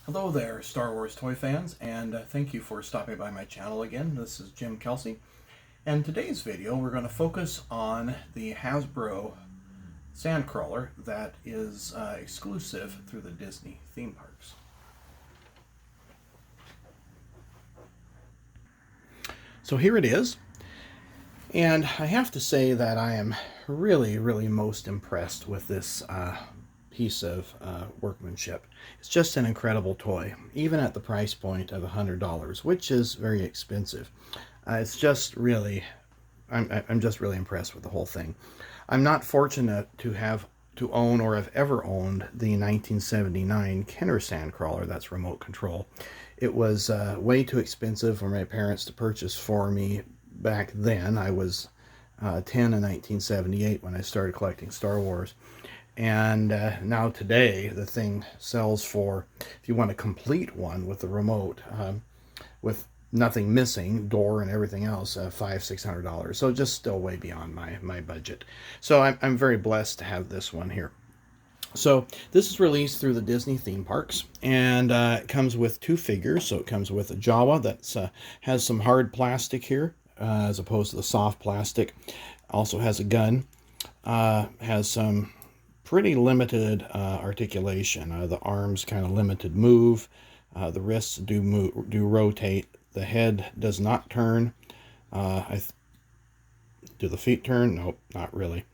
Hello there, Star Wars toy fans, and thank you for stopping by my channel again. This is Jim Kelsey, and in today's video we're going to focus on the Hasbro Sandcrawler that is exclusive through the Disney theme parks. So here it is, and I have to say that I am really most impressed with this piece of workmanship. It's just an incredible toy, even at the price point of $100, which is very expensive. It's just really, I'm just really impressed with the whole thing. I'm not fortunate to own or have ever owned the 1979 Kenner Sandcrawler that's remote control. It was way too expensive for my parents to purchase for me back then. I was 10 in 1978 when I started collecting Star Wars. And now today the thing sells for, if you want a complete one with the remote, with nothing missing, door and everything else, $500–600. So just still way beyond my budget. So I'm very blessed to have this one here. So this is released through the Disney theme parks, and it comes with two figures. So it comes with a Jawa that has some hard plastic here, as opposed to the soft plastic. Also has a gun, has some pretty limited articulation. The arms kind of limited move. The wrists do rotate. The head does not turn. Do the feet turn? Nope, not really.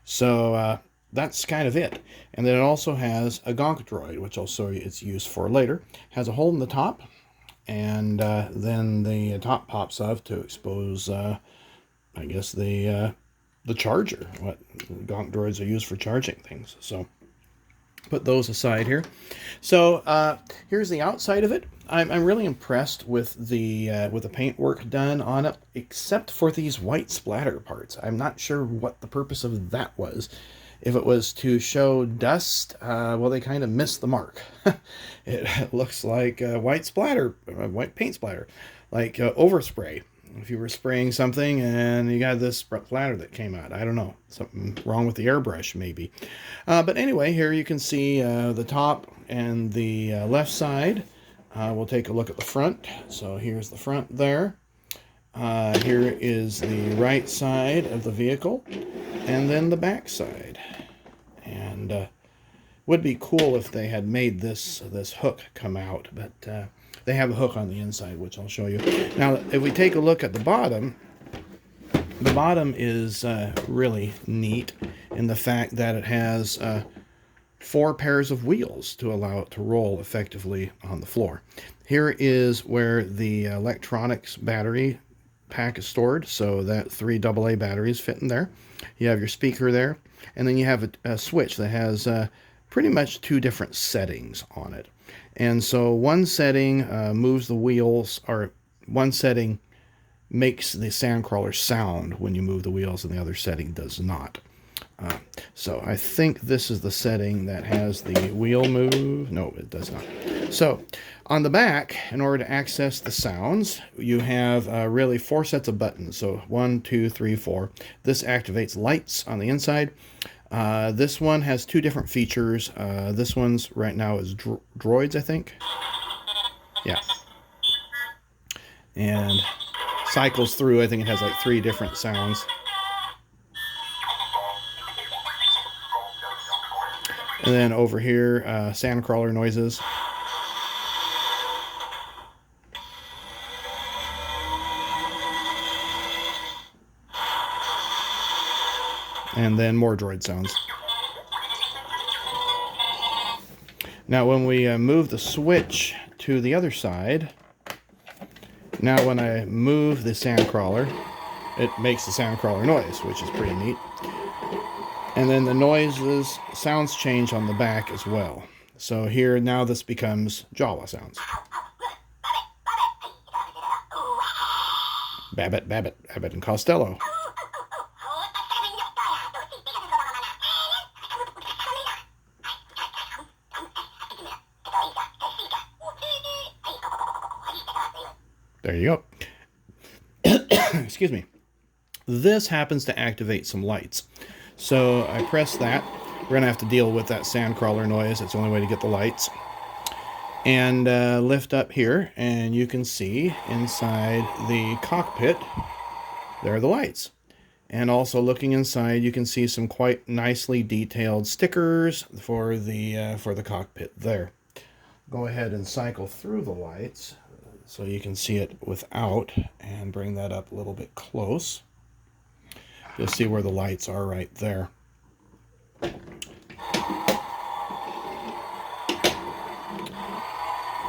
So that's kind of it. And then it also has a gonk droid, which I'll show you its use for later. Has a hole in the top, and then the top pops up to expose, I guess, the charger. What gonk droids are used for charging things. So put those aside here. So here's the outside of it. I'm really impressed with the paintwork done on it, except for these white splatter parts. I'm not sure what the purpose of that was. If it was to show dust, well, they kind of missed the mark. It looks like white splatter, white paint splatter, like overspray. If you were spraying something and you got this splatter that came out. I don't know. Something wrong with the airbrush, maybe. But anyway, here you can see the top and the left side. We'll take a look at the front. So here's the front there. Here is the right side of the vehicle. And then the back side. And would be cool if they had made this hook come out. But they have a hook on the inside, which I'll show you. Now, if we take a look at the bottom is really neat in the fact that it has 4 pairs of wheels to allow it to roll effectively on the floor. Here is where the electronics battery pack is stored, so that 3 AA batteries fit in there. You have your speaker there, and then you have a switch that has pretty much 2 different settings on it. And so one setting moves the wheels, or one setting makes the Sandcrawler sound when you move the wheels, and the other setting does not. So I think this is the setting that has the wheel move. No, it does not. So on the back, in order to access the sounds, you have really 4 sets of buttons. So 1, 2, 3, 4. This activates lights on the inside. This one has 2 different features. This one's right now is droids, I think. Yeah. And cycles through, I think it has like 3 different sounds. And then over here, Sandcrawler noises. And then more droid sounds. Now when we move the switch to the other side, now when I move the Sandcrawler, it makes the Sandcrawler noise, which is pretty neat. And then the sounds change on the back as well. So here, now this becomes Jawa sounds. Babbitt, Babbitt, Abbott and Costello. There you go. Excuse me. This happens to activate some lights. So I press that. We're going to have to deal with that Sandcrawler noise. That's the only way to get the lights. And lift up here, and you can see inside the cockpit, there are the lights. And also looking inside, you can see some quite nicely detailed stickers for the cockpit there. Go ahead and cycle through the lights so you can see it without, and bring that up a little bit close. You'll see where the lights are right there.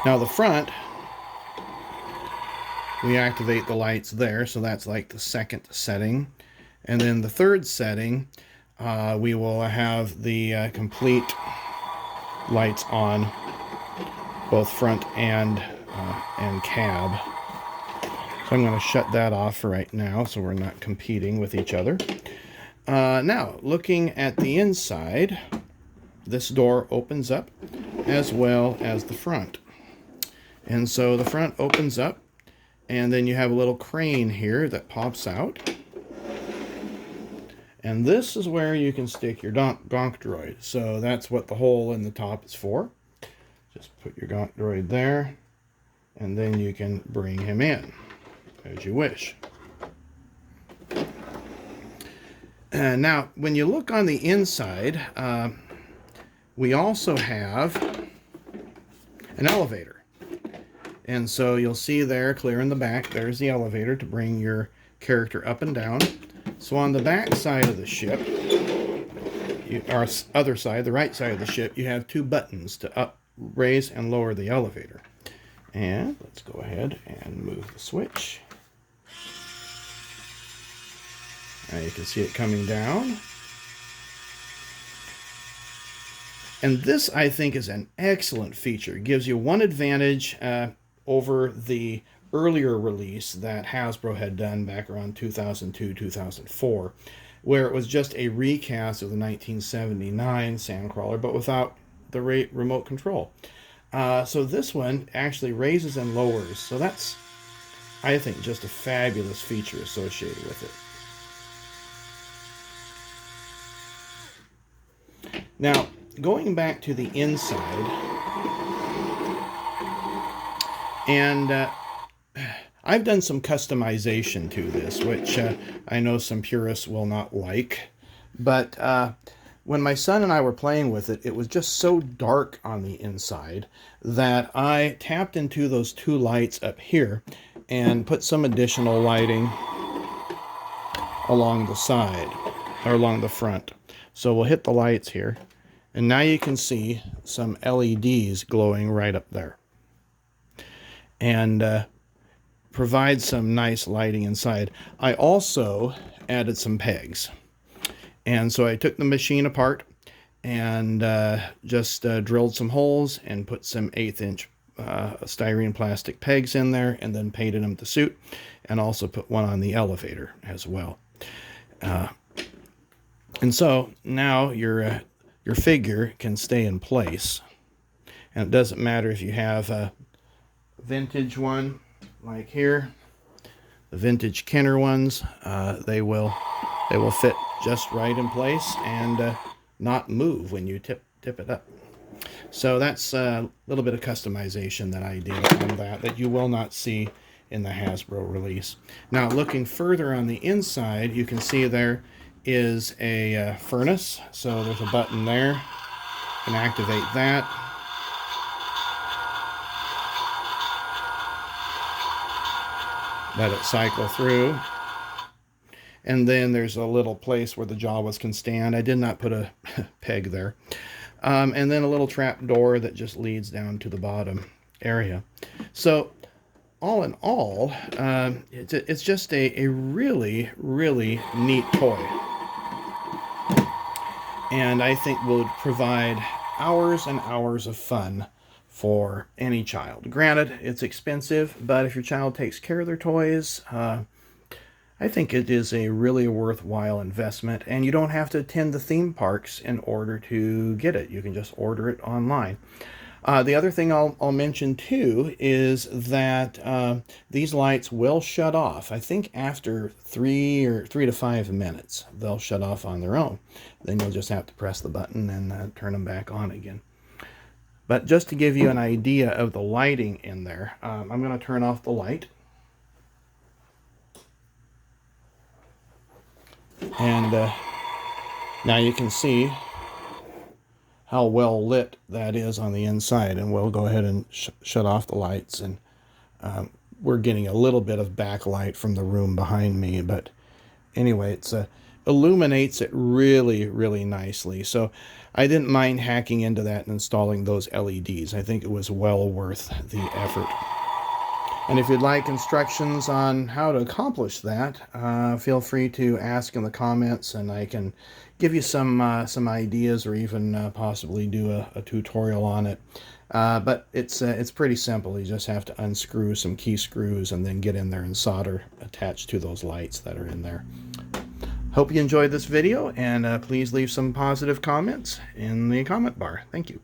Now the front, we activate the lights there, so that's like the second setting. And then the third setting, we will have the complete lights on, both front and cab. So I'm going to shut that off for right now so we're not competing with each other. Now, looking at the inside, this door opens up as well as the front. And so the front opens up, and then you have a little crane here that pops out. And this is where you can stick your Gonk Droid. So that's what the hole in the top is for. Just put your Gonk Droid there, and then you can bring him in as you wish. Now, when you look on the inside, we also have an elevator. And so you'll see there, clear in the back, there's the elevator to bring your character up and down. So on the back side of the ship, or other side, the right side of the ship, you have two buttons to raise and lower the elevator. And let's go ahead and move the switch. Now you can see it coming down. And this, I think, is an excellent feature. It gives you one advantage over the earlier release that Hasbro had done back around 2002, 2004, where it was just a recast of the 1979 Sandcrawler, but without the remote control. So this one actually raises and lowers. So that's, I think, just a fabulous feature associated with it. Now, going back to the inside, and I've done some customization to this, which I know some purists will not like. But when my son and I were playing with it, it was just so dark on the inside that I tapped into those two lights up here and put some additional lighting along the side, or along the front. So we'll hit the lights here, and now you can see some LEDs glowing right up there. And provide some nice lighting inside. I also added some pegs. And so I took the machine apart and just drilled some holes and put some 1/8" styrene plastic pegs in there, and then painted them to suit, and also put one on the elevator as well. And so now your figure can stay in place. And it doesn't matter if you have a vintage one like here, the vintage Kenner ones, they will fit just right in place and not move when you tip it up. So that's a little bit of customization that I did on that you will not see in the Hasbro release. Now, looking further on the inside, you can see there is a furnace. So there's a button there. You can activate that. Let it cycle through. And then there's a little place where the Jawas can stand. I did not put a peg there. And then a little trap door that just leads down to the bottom area. So all in all, it's just a really, really neat toy. And I think will provide hours and hours of fun for any child. Granted, it's expensive, but if your child takes care of their toys, I think it is a really worthwhile investment, and you don't have to attend the theme parks in order to get it. You can just order it online. The other thing I'll mention too is that these lights will shut off. I think after 3 to 5 minutes, they'll shut off on their own. Then you'll just have to press the button and turn them back on again. But just to give you an idea of the lighting in there, I'm going to turn off the light. And now you can see how well lit that is on the inside. And we'll go ahead and shut off the lights. And we're getting a little bit of backlight from the room behind me. But anyway, it's illuminates it really, really nicely. So I didn't mind hacking into that and installing those LEDs. I think it was well worth the effort. And if you'd like instructions on how to accomplish that, feel free to ask in the comments, and I can give you some ideas, or even possibly do a tutorial on it. But it's pretty simple. You just have to unscrew some key screws and then get in there and solder attached to those lights that are in there. Hope you enjoyed this video, and please leave some positive comments in the comment bar. Thank you.